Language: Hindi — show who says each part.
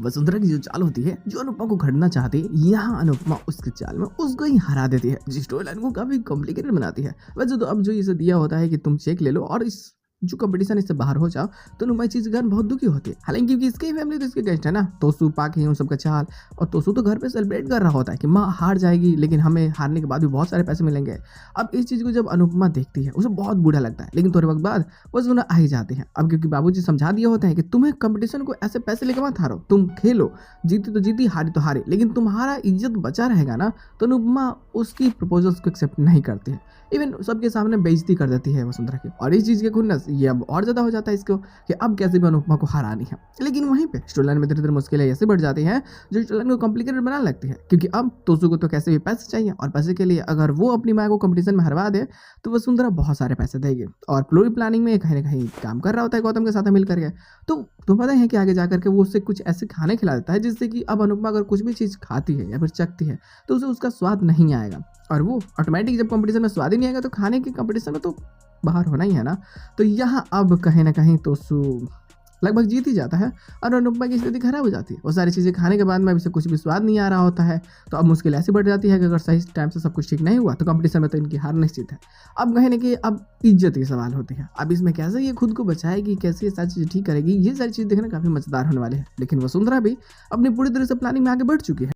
Speaker 1: वसुंधरा की जो चाल होती है, जो अनुपमा को खरीदना चाहती है, यहाँ अनुपमा उसके चाल में उसको ही हरा देती है, जिस स्टोरी लाइन को काफी कॉम्प्लिकेटेड बनाती है। वैसे तो अब जो इसे दिया होता है कि तुम चेक ले लो और इस जो कंपटीशन इससे बाहर हो जाओ, तो अनुपमा इस चीज के कारण बहुत दुखी होती है। हालांकि क्योंकि इसकी फैमिली तो इसके गेस्ट है ना, तोसू पाके उन सबका चाल, और तोसू तो घर पे सेलिब्रेट कर रहा होता है कि माँ हार जाएगी लेकिन हमें हारने के बाद भी बहुत सारे पैसे मिलेंगे। अब इस चीज को जब अनुपमा देखती है उसे बहुत बुरा लगता है, लेकिन थोड़े वक्त बाद वो सुना आ ही जाते हैं। अब क्योंकि बाबूजी समझा दिए होते हैं कि तुम्हें कंपटीशन को ऐसे पैसे लेके मत हारो, तुम खेलो, जीती तो जीती, हारी तो हारी, लेकिन तुम्हारा इज्जत बचा रहेगा ना। तो अनुपमा उसकी प्रपोजल्स को एक्सेप्ट नहीं करती है, इवन सबके सामने बेइज्जती कर देती है वसुंधरा की। और इस चीज़ के खुन्नस ये अब और ज़्यादा हो जाता है इसको कि अब कैसे भी अनुपमा को हरानी है। लेकिन वहीं पे स्टोरी लाइन में धीरे धीरे मुश्किलें ऐसे बढ़ जाती हैं जो स्टोरी लाइन को कॉम्प्लिकेटेड बनाने लगती है, क्योंकि अब तोसू को तो कैसे भी पैसे चाहिए, और पैसे के लिए अगर वो अपनी माँ को कंपटीशन में हरवा दे तो वसुंधरा बहुत सारे पैसे देगी। और पूरी प्लानिंग में कहीं ना कहीं काम कर रहा होता है गौतम के साथ मिल करके। तो तुम्हें पता है कि आगे जाकर के वो उससे कुछ ऐसे खाने खिला देता है जिससे कि अब अनुपमा अगर कुछ भी चीज़ खाती है या फिर चखती है तो उसे उसका स्वाद नहीं आएगा, और वो ऑटोमेटिक जब कंपटीशन में स्वाद ही नहीं आएगा तो खाने के कंपटीशन में तो बाहर होना ही है ना। तो यहाँ अब कहीं ना कहीं तोसू लगभग जीत ही जाता है और अनुपमा की स्थिति खराब हो जाती है। वो सारी चीज़ें खाने के बाद में अभी से कुछ भी स्वाद नहीं आ रहा होता है। तो अब मुश्किल ऐसी बढ़ जाती है कि अगर सही टाइम से सब कुछ ठीक नहीं हुआ तो कंपटीशन में तो इनकी हार निश्चित है। अब कहीं ना कहीं अब इज्जत की सवाल होती है, अब इसमें कैसे ये खुद को बचाएगी, कैसे ये सारी चीज़ें ठीक करेगी, ये सारी चीज़ देखना काफ़ी मजेदार होने वाली है। लेकिन वसुंधरा भी अपनी पूरी तरह से प्लानिंग में आगे बढ़ चुकी है।